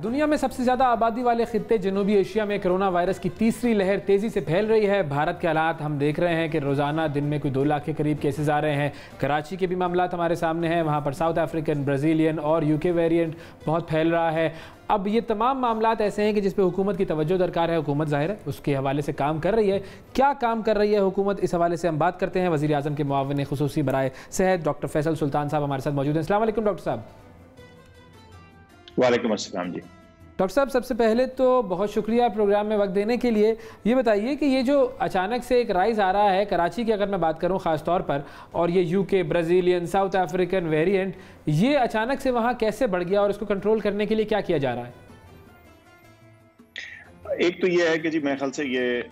दुनिया में सबसे ज़्यादा आबादी वाले खित्ते जनूबी एशिया में कोरोना वायरस की तीसरी लहर तेज़ी से फैल रही है। भारत के हालात हम देख रहे हैं कि रोज़ाना दिन में कोई 2 लाख के करीब केसेस आ रहे हैं। कराची के भी मामलात हमारे सामने हैं, वहाँ पर साउथ अफ्रीकन, ब्राज़ीलियन और यूके वेरिएंट बहुत फैल रहा है। अब ये तमाम मामलात ऐसे हैं कि जिस पे हुकूमत की तवज्जो दरकार है। हुकूमत ज़ाहिर है उसके हवाले से काम कर रही है। क्या काम कर रही है हुकूमत, इस हवाले से हम बात करते हैं। वज़ीर आज़म के मुआविन खुसूसी बराए सेहत डॉक्टर फैसल सुल्तान साहब हमारे साथ मौजूद हैं। अस्सलाम वालेकुम डॉक्टर साहब। वालेकुम अस्सलाम जी। डॉक्टर साहब, सबसे पहले तो बहुत शुक्रिया प्रोग्राम में वक्त देने के लिए। ये बताइए कि ये जो अचानक से एक राइज़ आ रहा है कराची की, अगर मैं बात करूं ख़ास तौर पर, और ये UK, Brazilian, south African variant, ये अचानक से वहाँ कैसे बढ़ गया और इसको कंट्रोल करने के लिए क्या किया जा रहा है? एक तो ये है कि जी मेरे ख्याल से ये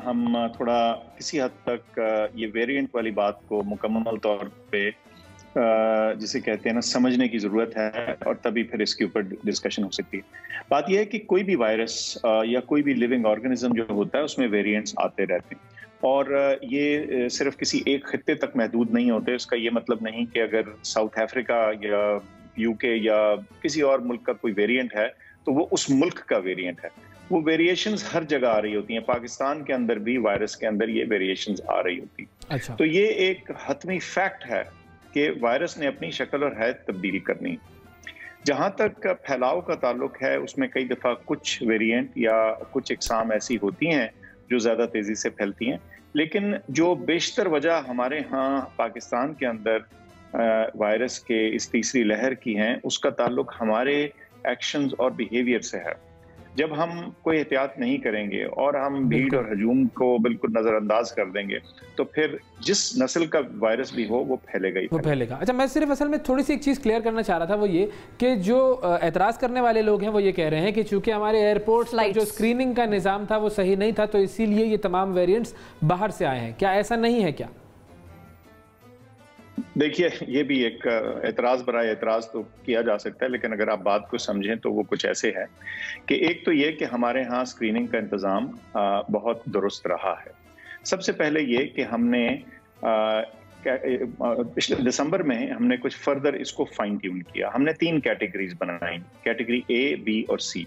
हम थोड़ा किसी हद तक ये वेरिएंट वाली बात को मुकम्मल तौर पे जिसे कहते हैं ना समझने की ज़रूरत है, और तभी फिर इसके ऊपर डिस्कशन हो सकती है। बात यह है कि कोई भी वायरस या कोई भी लिविंग ऑर्गेनिज्म जो होता है उसमें वेरिएंट्स आते रहते हैं, और ये सिर्फ किसी एक खित्ते तक महदूद नहीं होते। इसका ये मतलब नहीं कि अगर साउथ अफ्रीका या यूके या किसी और मुल्क का कोई वेरिएंट है तो वो उस मुल्क का वेरिएंट है। वो वेरिएशंस हर जगह आ रही होती हैं। पाकिस्तान के अंदर भी वायरस के अंदर ये वेरिएशंस आ रही होती हैं। अच्छा। तो ये एक हतमी फैक्ट है कि वायरस ने अपनी शक्ल और हैत तब्दील करनी। जहाँ तक फैलाव का ताल्लुक है, उसमें कई दफ़ा कुछ वेरिएंट या कुछ इकसाम ऐसी होती हैं जो ज़्यादा तेज़ी से फैलती हैं, लेकिन जो बेशतर वजह हमारे यहाँ पाकिस्तान के अंदर वायरस के इस तीसरी लहर की हैं, उसका ताल्लुक हमारे एक्शंस और बिहेवियर से है। जब हम कोई एहतियात नहीं करेंगे और हम भीड़ और हजूम को बिल्कुल नज़रअंदाज कर देंगे तो फिर जिस नस्ल का वायरस भी हो वो फैलेगा ही फैलेगा। अच्छा, मैं सिर्फ असल में थोड़ी सी एक चीज़ क्लियर करना चाह रहा था, वो ये कि जो एतराज़ करने वाले लोग हैं वो ये कह रहे हैं कि चूंकि हमारे एयरपोर्ट्स पर जो स्क्रीनिंग का निज़ाम था वो सही नहीं था तो इसीलिए ये तमाम वेरिएंट्स बाहर से आए हैं। क्या ऐसा नहीं है क्या? देखिए, ये भी एक एतराज़ बराए एतराज़ तो किया जा सकता है, लेकिन अगर आप बात को समझें तो वो कुछ ऐसे है कि एक तो ये कि हमारे यहाँ स्क्रीनिंग का इंतज़ाम बहुत दुरुस्त रहा है। सबसे पहले ये कि हमने पिछले दिसंबर में हमने कुछ फर्दर इसको फाइन ट्यून किया। हमने 3 कैटेगरीज बनाई, कैटेगरी ए, बी और सी।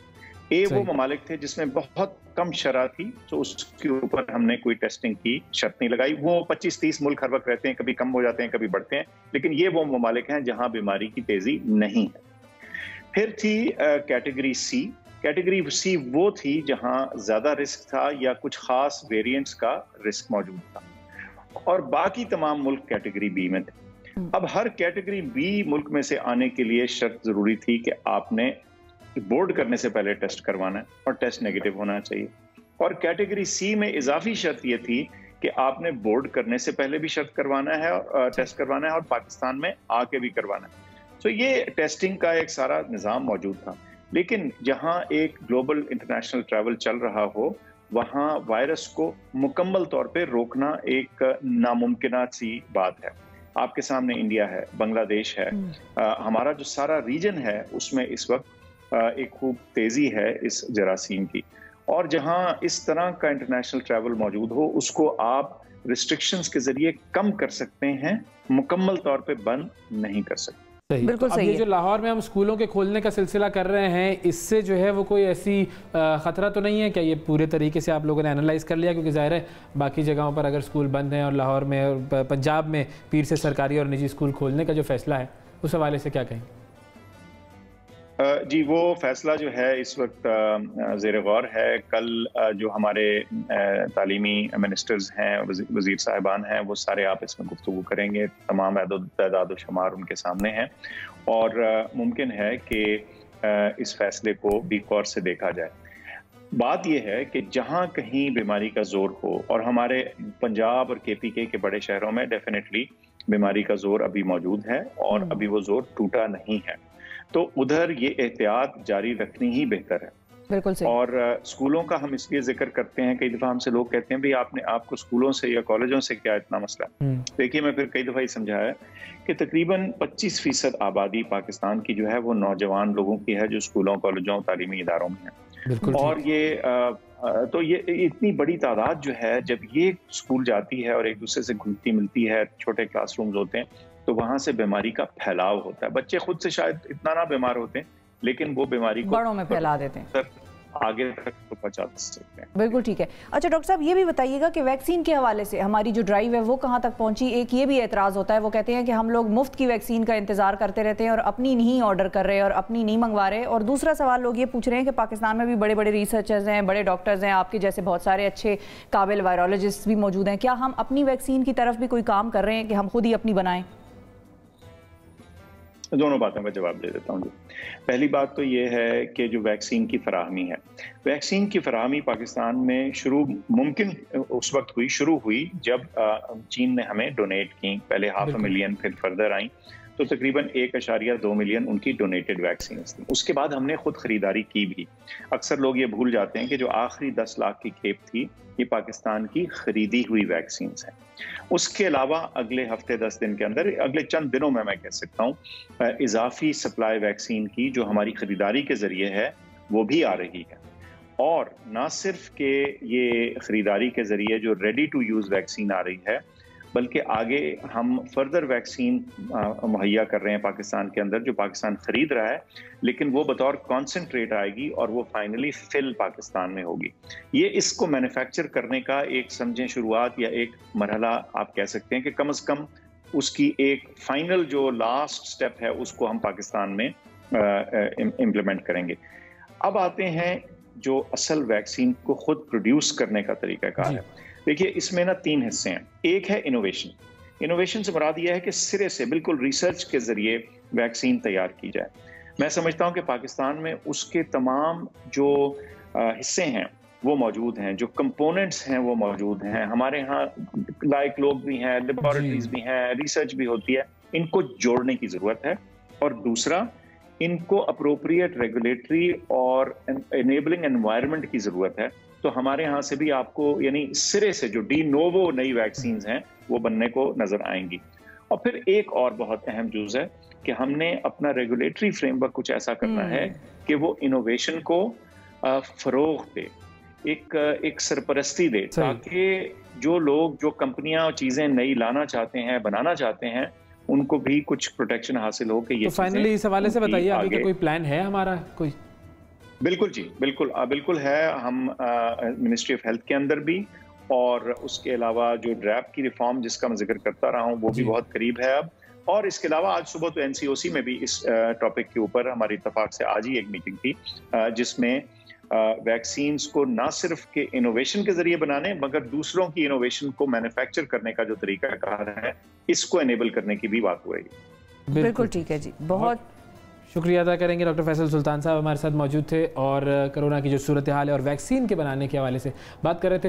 ए वो ममालिक थे जिसमें बहुत कम शरह थी, तो उसके ऊपर हमने कोई टेस्टिंग की शर्त नहीं लगाई। वो 25-30 मुल्क हर वक्त रहते हैं, कभी कम हो जाते हैं, कभी बढ़ते हैं, लेकिन ये वो ममालिक हैं जहां बीमारी की तेजी नहीं है। फिर थी कैटेगरी सी। कैटेगरी सी वो थी जहां ज्यादा रिस्क था या कुछ खास वेरिएंट्स का रिस्क मौजूद था, और बाकी तमाम मुल्क कैटेगरी बी में थे। अब हर कैटेगरी बी मुल्क में से आने के लिए शर्त जरूरी थी कि आपने बोर्ड करने से पहले टेस्ट करवाना है और टेस्ट नेगेटिव होना चाहिए। और कैटेगरी सी में इजाफी शर्त ये थी कि आपने बोर्ड करने से पहले भी शर्त करवाना है और टेस्ट करवाना है, और पाकिस्तान में आके भी करवाना है। तो ये टेस्टिंग का एक सारा निज़ाम मौजूद था। लेकिन जहां एक ग्लोबल इंटरनेशनल ट्रैवल चल रहा हो, वहां वायरस को मुकम्मल तौर पे रोकना एक नामुमकिन सी बात है। आपके सामने इंडिया है, बांग्लादेश है, हमारा जो सारा रीजन है उसमें इस वक्त एक खूब तेजी है इस जरासीम की, और जहां इस तरह का इंटरनेशनल ट्रैवल मौजूद हो उसको आप रिस्ट्रिक्शंस के जरिए कम कर सकते हैं, मुकम्मल तौर पे बंद नहीं कर सकते। बिल्कुल सही। ये जो लाहौर में हम स्कूलों के खोलने का सिलसिला कर रहे हैं, इससे जो है वो कोई ऐसी ख़तरा तो नहीं है क्या? ये पूरे तरीके से आप लोगों ने एनालाइज कर लिया? क्योंकि ज़ाहिर है बाकी जगहों पर अगर स्कूल बंद हैं और लाहौर में और पंजाब में पीर से सरकारी और निजी स्कूल खोलने का जो फैसला है, उस हवाले से क्या कहें? जी, वो फैसला जो है इस वक्त ज़ेर गौर है। कल जो हमारे तालीमी मिनिस्टर्स हैं, वज़ीर साहिबान हैं, वो सारे आप इसमें गुफ्तगू करेंगे। तमाम तादाद शुमार उनके सामने हैं, और मुमकिन है कि इस फैसले को भी गौर से देखा जाए। बात यह है कि जहाँ कहीं बीमारी का जोर हो, और हमारे पंजाब और KPK के बड़े शहरों में डेफिनेटली बीमारी का जोर अभी मौजूद है और अभी वो जोर टूटा नहीं है, तो उधर ये एहतियात जारी रखनी ही बेहतर है। बिल्कुल सही। और स्कूलों का हम इसलिए जिक्र करते हैं, कई दफ़ा हमसे लोग कहते हैं भाई आपको स्कूलों से या कॉलेजों से क्या इतना मसला। देखिए, मैं फिर कई दफ़ा ही समझाया कि तकरीबन 25% आबादी पाकिस्तान की जो है वो नौजवान लोगों की है जो स्कूलों, कॉलेजों, तालीमी इदारों में है। और ये इतनी बड़ी तादाद जो है, जब ये स्कूल जाती है और एक दूसरे से घुलती मिलती है, छोटे क्लासरूम्स होते हैं, तो वहां से बीमारी का फैलाव होता है। बच्चे खुद से शायद इतना ना बीमार होते हैं, लेकिन वो बीमारी को बड़ों में फैला देते हैं, आगे तक पहुंचा सकते हैं। बिल्कुल ठीक है। अच्छा डॉक्टर साहब, ये भी बताइएगा कि वैक्सीन के हवाले से हमारी जो ड्राइव है वो कहाँ तक पहुंची? एक ये भी एतराज़ होता है, वो कहते हैं कि हम लोग मुफ्त की वैक्सीन का इंतजार करते रहते हैं और अपनी नहीं ऑर्डर कर रहे और अपनी नहीं मंगवा रहे। और दूसरा सवाल लोग ये पूछ रहे हैं कि पाकिस्तान में भी बड़े बड़े रिसर्चर्स हैं, बड़े डॉक्टर्स हैं, आपके जैसे बहुत सारे अच्छे काबिल वायरोलॉजिस्ट भी मौजूद हैं, क्या हम अपनी वैक्सीन की तरफ भी कोई काम कर रहे हैं कि हम खुद ही अपनी बनाएं? दोनों बातों का जवाब दे देता हूँ। पहली बात तो ये है कि जो वैक्सीन की फराहमी है, वैक्सीन की फराहमी पाकिस्तान में मुमकिन उस वक्त शुरू हुई जब चीन ने हमें डोनेट की, पहले 500,000 मिलियन, फिर फर्दर आई तो तकरीबन 1.2 मिलियन उनकी डोनेटेड वैक्सीन थी। उसके बाद हमने खुद खरीदारी की भी। अक्सर लोग ये भूल जाते हैं कि जो आखिरी 10 लाख की खेप थी ये पाकिस्तान की खरीदी हुई वैक्सीन हैं। उसके अलावा अगले हफ्ते 10 दिन के अंदर, अगले चंद दिनों में मैं कह सकता हूँ, इजाफी सप्लाई वैक्सीन की जो हमारी खरीदारी के जरिए है वो भी आ रही है। और ना सिर्फ के ये खरीदारी के जरिए जो रेडी टू यूज वैक्सीन आ रही है, बल्कि आगे हम फर्दर वैक्सीन मुहैया कर रहे हैं पाकिस्तान के अंदर, जो पाकिस्तान खरीद रहा है, लेकिन वो बतौर कॉन्सेंट्रेट आएगी और वो फाइनली फिल पाकिस्तान में होगी। ये इसको मैन्युफैक्चर करने का एक समझें शुरुआत या एक मरहला आप कह सकते हैं कि कम से कम उसकी एक फाइनल जो लास्ट स्टेप है उसको हम पाकिस्तान में इम्प्लीमेंट करेंगे। अब आते हैं जो असल वैक्सीन को खुद प्रोड्यूस करने का तरीकाकार है। देखिए, इसमें ना 3 हिस्से हैं। एक है इनोवेशन। इनोवेशन से मुराद यह है कि सिरे से बिल्कुल रिसर्च के जरिए वैक्सीन तैयार की जाए। मैं समझता हूं कि पाकिस्तान में उसके तमाम जो हिस्से हैं वो मौजूद हैं, जो कंपोनेंट्स हैं वो मौजूद हैं। हमारे यहाँ लायक लोग भी हैं, लेबोरेटरीज भी हैं, रिसर्च भी होती है। इनको जोड़ने की जरूरत है। और दूसरा, इनको अप्रोप्रिएट रेगुलेटरी और एनेबलिंग एनवायरनमेंट की जरूरत है। तो हमारे यहाँ से भी आपको यानी सिरे से जो डी नोवो नई वैक्सीन हैं वो बनने को नजर आएंगी। और फिर एक और बहुत अहम चीज है कि हमने अपना रेगुलेटरी फ्रेमवर्क कुछ ऐसा करना है कि वो इनोवेशन को फरोग दे, एक सरपरस्ती दे, ताकि जो लोग, जो कंपनियां चीजें नई लाना चाहते हैं, बनाना चाहते हैं, उनको भी कुछ प्रोटेक्शन हासिल हो कि ये। तो फाइनली इस हवाले से बताइए, आगे कोई प्लान है हमारा कोई? बिल्कुल जी, बिल्कुल है। हम मिनिस्ट्री ऑफ हेल्थ के अंदर भी, और उसके अलावा जो ड्रैफ्ट की रिफॉर्म जिसका मैं जिक्र करता रहा हूँ वो भी बहुत करीब है अब। और इसके अलावा आज सुबह तो एनसीओसी में भी इस टॉपिक के ऊपर हमारी इत्तेफाक से आज ही एक मीटिंग थी, जिसमें वैक्सीन्स को ना सिर्फ के इनोवेशन के जरिए बनाने, मगर दूसरों की इनोवेशन को मैन्युफैक्चर करने का जो तरीका कार है इसको एनेबल करने की भी बात हो रही है। बिल्कुल ठीक है जी, बहुत शुक्रिया अदा करेंगे। डॉक्टर फैसल सुल्तान साहब हमारे साथ मौजूद थे और कोरोना की जो सूरत हाल है और वैक्सीन के बनाने के हवाले से बात कर रहे थे।